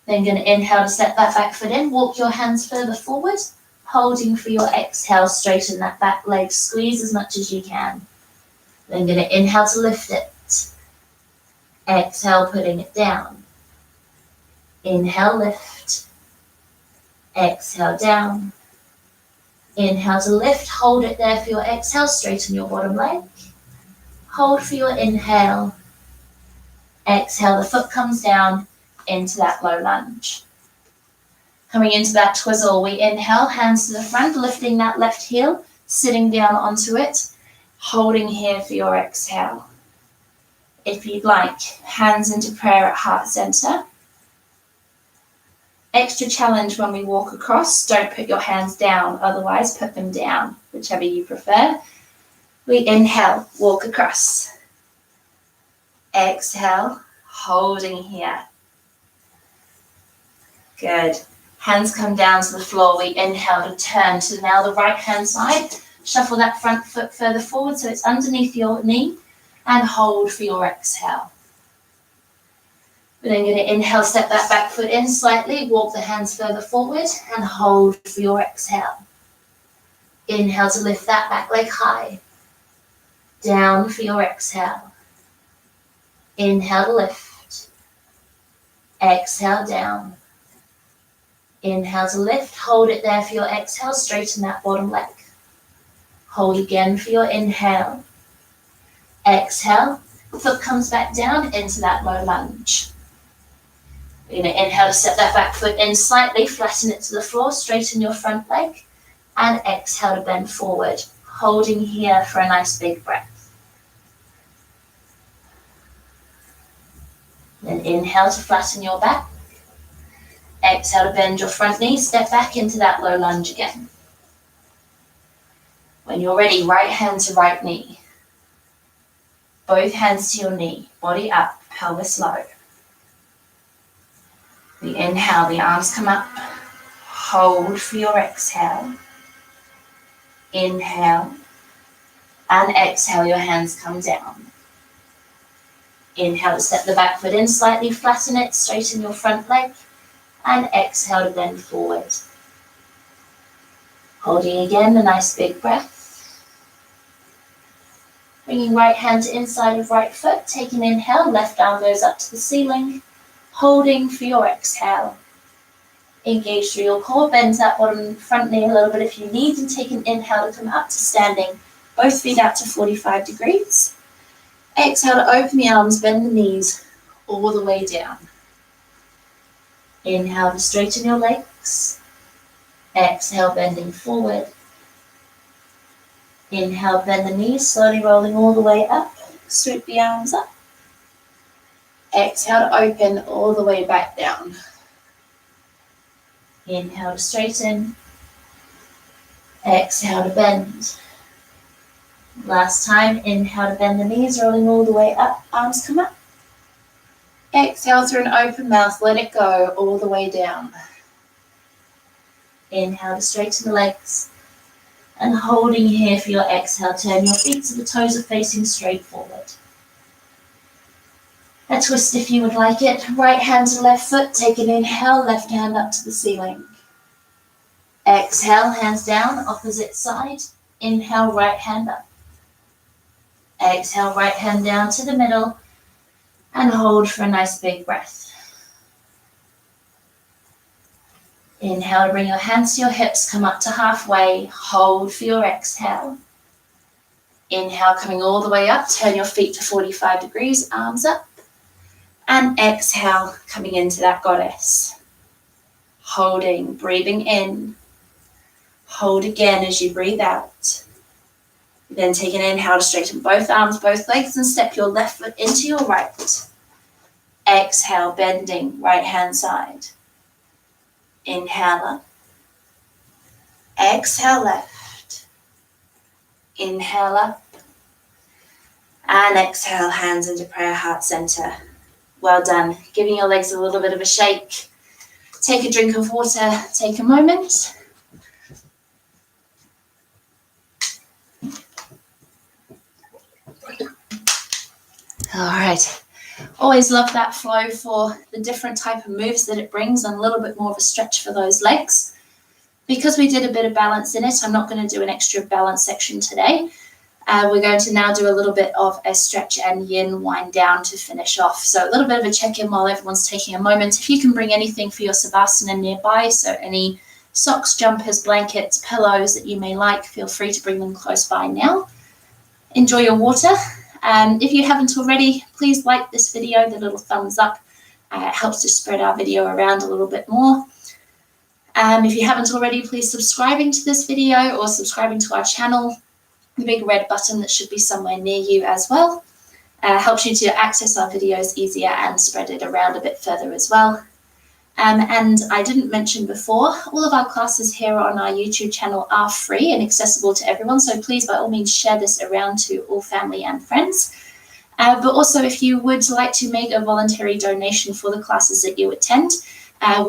A: Then going to inhale to step that back foot in. Walk your hands further forward. Holding for your exhale, straighten that back leg. Squeeze as much as you can. Then going to inhale to lift it. Exhale, putting it down. Inhale, lift. Exhale, down. Inhale to lift. Hold it there for your exhale. Straighten your bottom leg. Hold for your inhale. Exhale, the foot comes down into that low lunge. Coming into that twizzle, we inhale, hands to the front, lifting that left heel, sitting down onto it, holding here for your exhale. If you'd like, hands into prayer at heart center. Extra challenge when we walk across, don't put your hands down, otherwise put them down, whichever you prefer. We inhale, walk across. Exhale, holding here. Good. Hands come down to the floor. We inhale to turn to now the right hand side. Shuffle that front foot further forward so it's underneath your knee and hold for your exhale. We're then going to inhale, step that back foot in slightly, walk the hands further forward and hold for your exhale. Inhale to lift that back leg high. Down for your exhale. Inhale to lift. Exhale down. Inhale to lift, hold it there for your exhale, straighten that bottom leg. Hold again for your inhale. Exhale, foot comes back down into that low lunge. We're going to inhale to step that back foot in slightly, flatten it to the floor, straighten your front leg, and exhale to bend forward, holding here for a nice big breath. Then inhale to flatten your back. Exhale to bend your front knee, step back into that low lunge again. When you're ready, right hand to right knee. Both hands to your knee, body up, pelvis low. We inhale, the arms come up. Hold for your exhale. Inhale. And exhale, your hands come down. Inhale to step the back foot in slightly, flatten it, straighten your front leg. And exhale to bend forward. Holding again, a nice big breath. Bringing right hand to inside of right foot, take an inhale, left arm goes up to the ceiling. Holding for your exhale. Engage through your core, bend that bottom front knee a little bit if you need, and take an inhale to come up to standing. Both feet out to 45 degrees. Exhale to open the arms, bend the knees all the way down. Inhale to straighten your legs. Exhale, bending forward. Inhale, bend the knees, slowly rolling all the way up. Sweep the arms up. Exhale to open all the way back down. Inhale to straighten. Exhale to bend. Last time, inhale to bend the knees, rolling all the way up, arms come up. Exhale through an open mouth, let it go all the way down. Inhale to straighten the legs. And holding here for your exhale, turn your feet so the toes are facing straight forward. A twist if you would like it. Right hand to left foot, take an inhale, left hand up to the ceiling. Exhale, hands down, opposite side. Inhale, right hand up. Exhale, right hand down to the middle. And hold for a nice big breath. Inhale to bring your hands to your hips, come up to halfway, hold for your exhale. Inhale, coming all the way up, turn your feet to 45 degrees, arms up. And exhale, coming into that goddess. Holding, breathing in. Hold again as you breathe out. Then take an inhale to straighten both arms, both legs, and step your left foot into your right. Exhale, bending, right hand side. Inhale up. Exhale left. Inhale up. And exhale, hands into prayer, heart center. Well done. Giving your legs a little bit of a shake. Take a drink of water. Take a moment. All right. Always love that flow for the different type of moves that it brings and a little bit more of a stretch for those legs. Because we did a bit of balance in it, I'm not going to do an extra balance section today. We're going to now do a little bit of a stretch and yin wind down to finish off. So a little bit of a check-in while everyone's taking a moment. If you can bring anything for your Savasana nearby, so any socks, jumpers, blankets, pillows that you may like, feel free to bring them close by now. Enjoy your water. If you haven't already, please like this video, the little thumbs up. It helps to spread our video around a little bit more. If you haven't already, please subscribing to this video or subscribing to our channel. The big red button that should be somewhere near you as well. Helps you to access our videos easier and spread it around a bit further as well. And I didn't mention before, all of our classes here on our YouTube channel are free and accessible to everyone. So please, by all means, share this around to all family and friends. But also, if you would like to make a voluntary donation for the classes that you attend,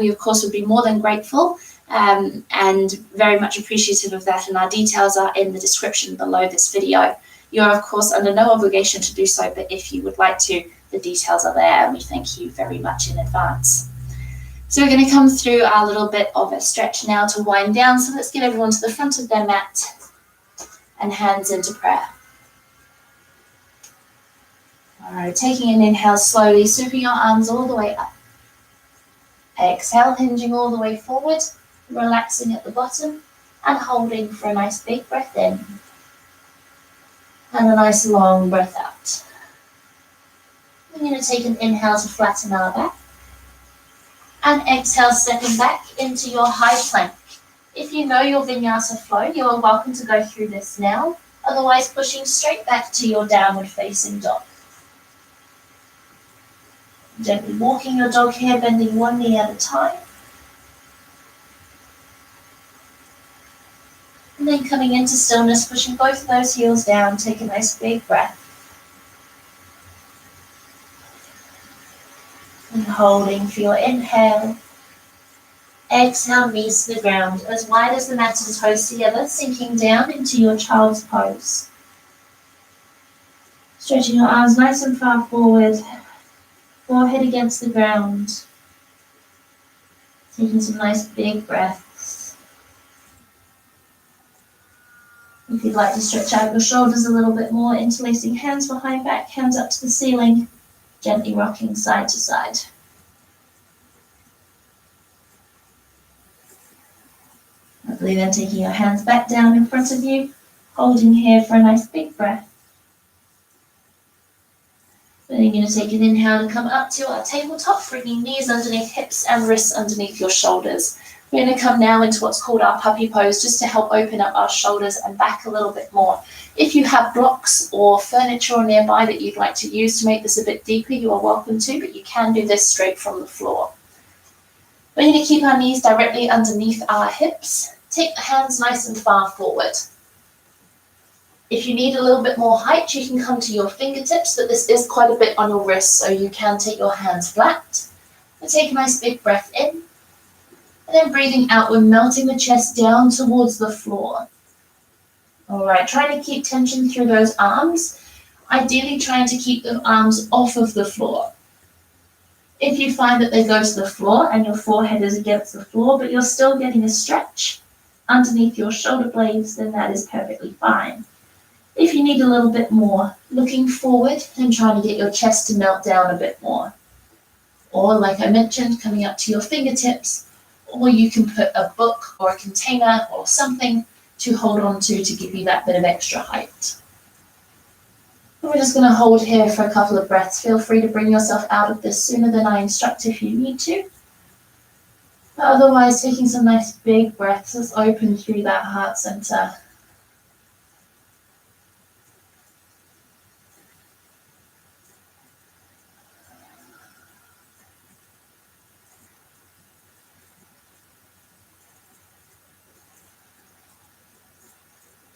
A: we, of course, would be more than grateful and very much appreciative of that. And our details are in the description below this video. You are, of course, under no obligation to do so, but if you would like to, the details are there, and we thank you very much in advance. So we're going to come through our little bit of a stretch now to wind down. So let's get everyone to the front of their mat and hands into prayer. All right, taking an inhale slowly, sweeping your arms all the way up. Exhale, hinging all the way forward, relaxing at the bottom and holding for a nice big breath in. And a nice long breath out. We're going to take an inhale to flatten our back. And exhale, stepping back into your high plank. If you know your Vinyasa flow, you are welcome to go through this now. Otherwise, pushing straight back to your downward facing dog. Gently walking your dog here, bending one knee at a time. And then coming into stillness, pushing both of those heels down. Take a nice big breath. And holding for your inhale. Exhale, knees to the ground, as wide as the mat and toes together, sinking down into your child's pose. Stretching your arms nice and far forward, forehead against the ground. Taking some nice big breaths. If you'd like to stretch out your shoulders a little bit more, interlacing hands behind back, hands up to the ceiling, gently rocking side to side. Lovely, then taking your hands back down in front of you, holding here for a nice big breath. Then you're going to take an inhale to come up to our tabletop, bringing knees underneath hips and wrists underneath your shoulders. We're going to come now into what's called our puppy pose, just to help open up our shoulders and back a little bit more. If you have blocks or furniture nearby that you'd like to use to make this a bit deeper, you are welcome to, but you can do this straight from the floor. We're going to keep our knees directly underneath our hips. Take the hands nice and far forward. If you need a little bit more height, you can come to your fingertips, but this is quite a bit on your wrists, so you can take your hands flat. And take a nice big breath in. And then breathing out, we're melting the chest down towards the floor. All right, trying to keep tension through those arms. Ideally trying to keep the arms off of the floor. If you find that they go to the floor and your forehead is against the floor, but you're still getting a stretch underneath your shoulder blades, then that is perfectly fine. If you need a little bit more, looking forward and trying to get your chest to melt down a bit more. Or like I mentioned, coming up to your fingertips, or you can put a book or a container or something to hold on to give you that bit of extra height. And we're just going to hold here for a couple of breaths. Feel free to bring yourself out of this sooner than I instruct if you need to. Otherwise, taking some nice big breaths as open through that heart center.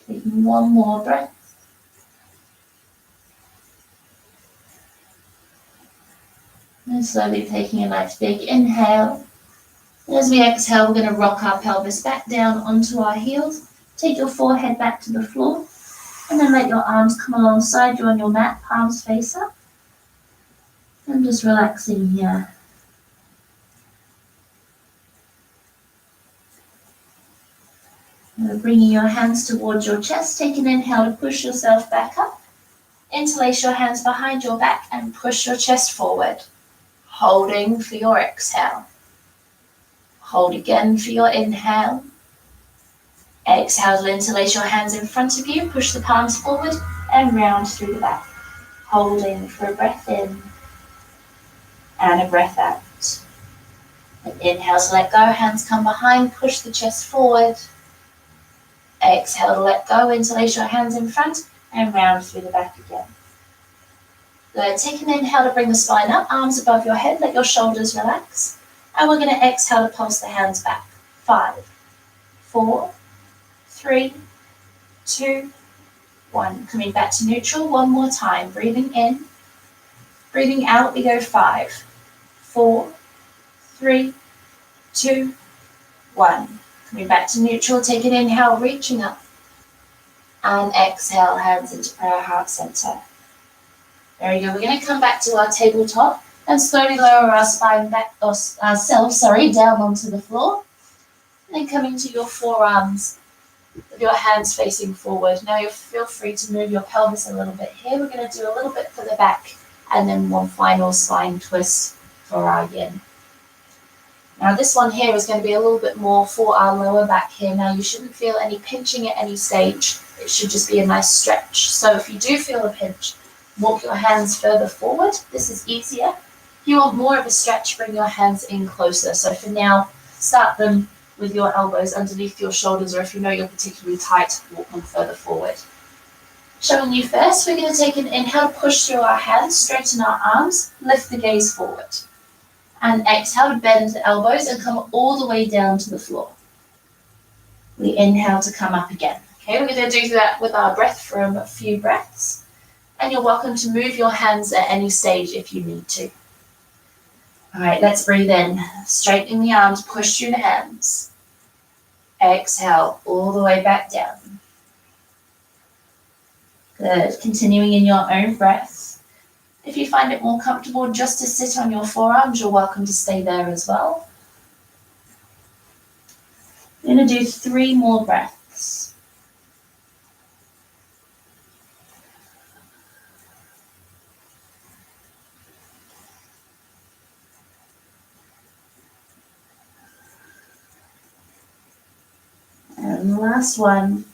A: Taking one more breath. And slowly taking a nice big inhale. And as we exhale, we're going to rock our pelvis back down onto our heels. Take your forehead back to the floor. And then let your arms come alongside you on your mat, palms face up. And just relaxing here. And bringing your hands towards your chest. Take an inhale to push yourself back up. Interlace your hands behind your back and push your chest forward. Holding for your exhale. Hold again for your inhale. Exhale to interlace your hands in front of you. Push the palms forward and round through the back. Holding for a breath in and a breath out. And inhale to let go. Hands come behind. Push the chest forward. Exhale to let go. Interlace your hands in front and round through the back again. Good. Take an inhale to bring the spine up, arms above your head, let your shoulders relax. And we're going to exhale to pulse the hands back. 5, 4, 3, 2, 1. Coming back to neutral one more time. Breathing in. Breathing out, we go 5, 4, 3, 2, 1. Coming back to neutral, take an inhale, reaching up. And exhale, hands into prayer, heart center. There we go. We're going to come back to our tabletop and slowly lower our spine back, ourselves, down onto the floor. And then coming to your forearms with your hands facing forward. Now you feel free to move your pelvis a little bit here. We're going to do a little bit for the back and then one final spine twist for our yin. Now this one here is going to be a little bit more for our lower back here. Now you shouldn't feel any pinching at any stage. It should just be a nice stretch. So if you do feel a pinch, walk your hands further forward. This is easier. If you want more of a stretch, bring your hands in closer. So for now, start them with your elbows underneath your shoulders, or if you know you're particularly tight, walk them further forward. Showing you first, we're going to take an inhale, push through our hands, straighten our arms, lift the gaze forward. And exhale to bend the elbows and come all the way down to the floor. We inhale to come up again. Okay, we're going to do that with our breath for a few breaths. And you're welcome to move your hands at any stage if you need to. All right, let's breathe in. Straightening the arms, push through the hands. Exhale all the way back down. Good. Continuing in your own breath. If you find it more comfortable just to sit on your forearms, you're welcome to stay there as well. We're going to do 3 more breaths. And the last one,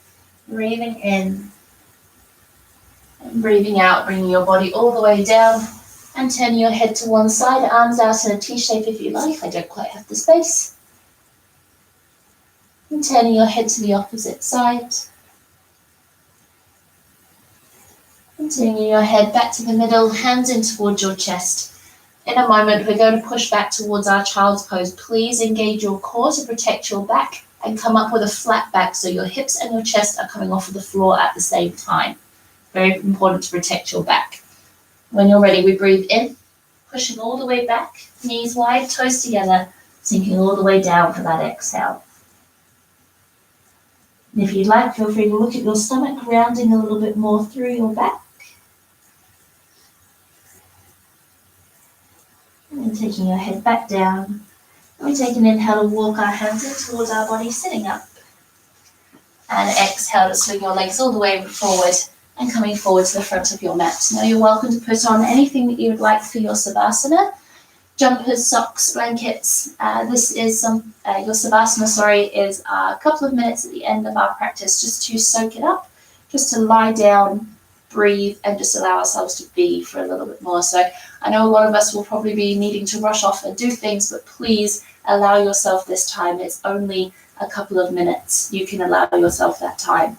A: breathing in and breathing out, bringing your body all the way down and turning your head to one side, arms out in a T shape if you like. I don't quite have the space. And turning your head to the opposite side. And turning your head back to the middle, hands in towards your chest. In a moment, we're going to push back towards our child's pose. Please engage your core to protect your back and come up with a flat back so your hips and your chest are coming off of the floor at the same time. Very important to protect your back. When you're ready, we breathe in, pushing all the way back, knees wide, toes together, sinking all the way down for that exhale. And if you'd like, feel free to look at your stomach, rounding a little bit more through your back. And then taking your head back down. And we take an inhale to walk our hands in towards our body, sitting up. And exhale to swing your legs all the way forward and coming forward to the front of your mat. Now you're welcome to put on anything that you would like for your Savasana. Jumpers, socks, blankets. This is your Savasana, is a couple of minutes at the end of our practice just to soak it up, just to lie down, breathe, and just allow ourselves to be for a little bit more. So I know a lot of us will probably be needing to rush off and do things, but please allow yourself this time. It's only a couple of minutes. You can allow yourself that time.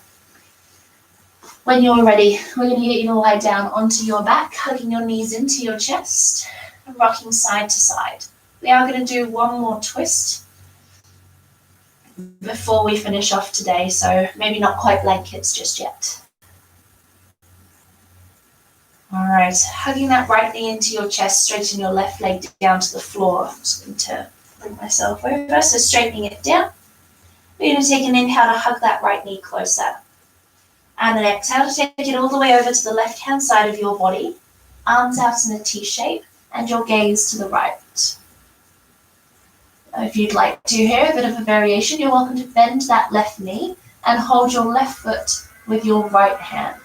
A: When you're ready, we're going to get you to lie down onto your back, hugging your knees into your chest, and rocking side to side. We are going to do one more twist before we finish off today, so maybe not quite blankets just yet. All right, hugging that right knee into your chest, straighten your left leg down to the floor. I'm just going to bring myself over, so straightening it down. We're going to take an inhale to hug that right knee closer. And an exhale to take it all the way over to the left-hand side of your body, arms out in a T shape, and your gaze to the right. If you'd like to hear a bit of a variation, you're welcome to bend that left knee and hold your left foot with your right hand.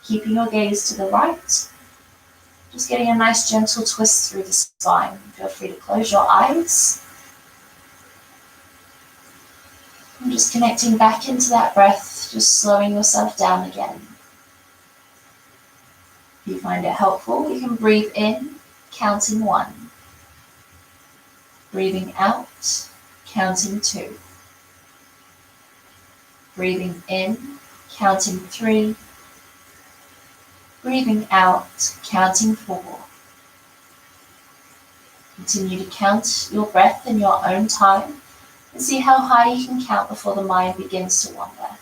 A: Keeping your gaze to the right, just getting a nice gentle twist through the spine. Feel free to close your eyes. And just connecting back into that breath, just slowing yourself down again. If you find it helpful, you can breathe in, counting 1. Breathing out, counting 2. Breathing in, counting 3. Breathing out, counting 4. Continue to count your breath in your own time and see how high you can count before the mind begins to wander.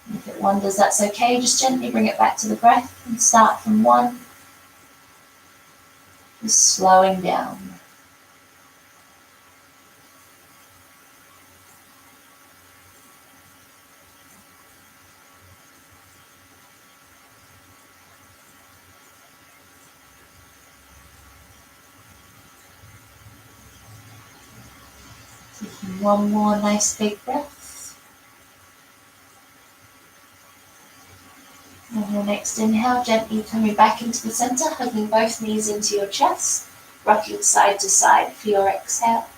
A: And if it wanders, that's okay. Just gently bring it back to the breath and start from 1. Just slowing down. Taking one more nice big breath. And your next inhale, gently coming back into the center, hugging both knees into your chest, rocking side to side for your exhale.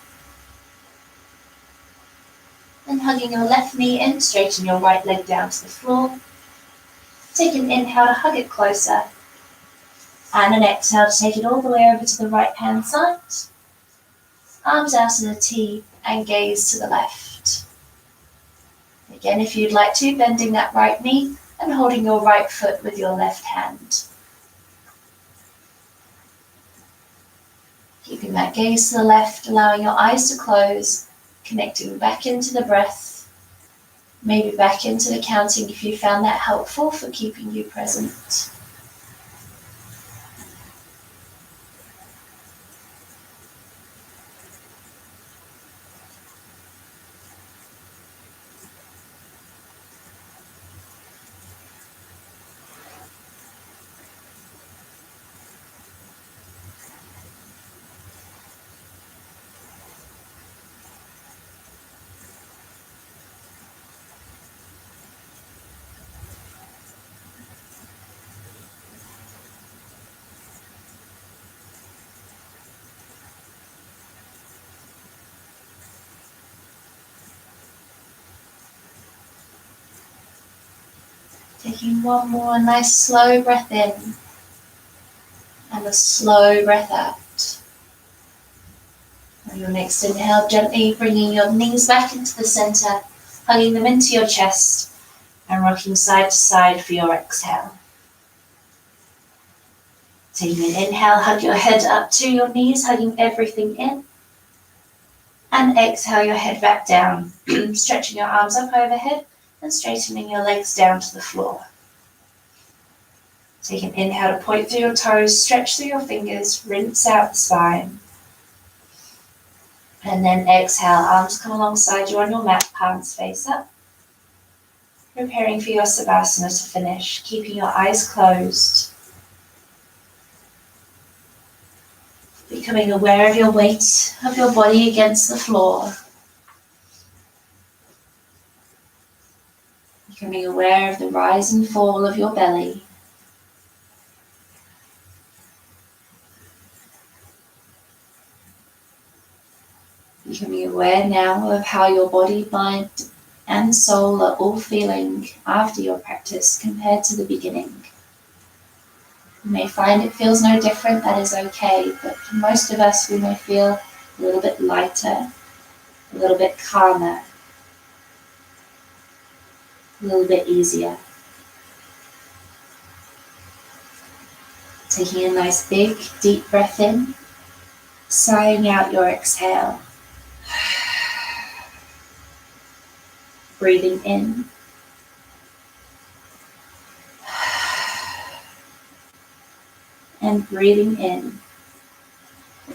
A: And hugging your left knee in, straighten your right leg down to the floor. Take an inhale to hug it closer. And an exhale to take it all the way over to the right hand side. Arms out to the T and gaze to the left. Again, if you'd like to, bending that right knee and holding your right foot with your left hand. Keeping that gaze to the left, allowing your eyes to close, connecting back into the breath, maybe back into the counting if you found that helpful for keeping you present. Taking one more nice slow breath in and a slow breath out. On your next inhale, gently bringing your knees back into the center, hugging them into your chest and rocking side to side for your exhale. Taking an inhale, hug your head up to your knees, hugging everything in. And exhale your head back down, stretching your arms up overhead and straightening your legs down to the floor. Take an inhale to point through your toes, stretch through your fingers, rinse out the spine. And then exhale, arms come alongside you on your mat, palms face up. Preparing for your Savasana to finish, keeping your eyes closed. Becoming aware of your weight of your body against the floor. Becoming aware of the rise and fall of your belly. Becoming aware now of how your body, mind, and soul are all feeling after your practice compared to the beginning. You may find it feels no different, that is okay, but for most of us we may feel a little bit lighter, a little bit calmer, a little bit easier. Taking a nice big deep breath in, sighing out your exhale. Breathing in. And breathing in,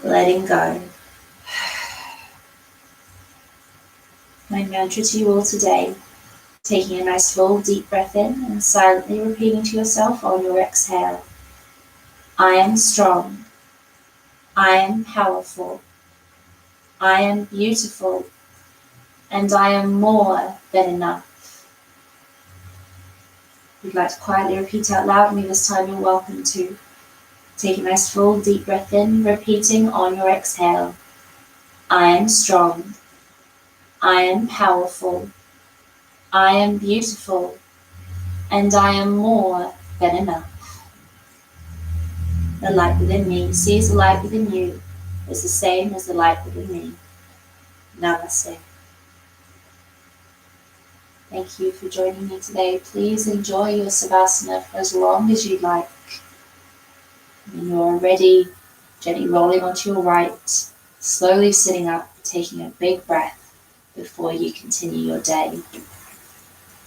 A: letting go. My mantra to you all today, taking a nice full deep breath in and silently repeating to yourself on your exhale. I am strong. I am powerful. I am beautiful. And I am more than enough. If you'd like to quietly repeat out loud with me this time, you're welcome to. Take a nice full deep breath in, repeating on your exhale. I am strong. I am powerful. I am beautiful. And I am more than enough. The light within me sees the light within you is the same as the light within me. Namaste. Thank you for joining me today. Please enjoy your Savasana for as long as you'd like. When you're ready, gently rolling onto your right, slowly sitting up, taking a big breath before you continue your day.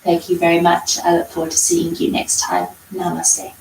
A: Thank you very much. I look forward to seeing you next time. Namaste.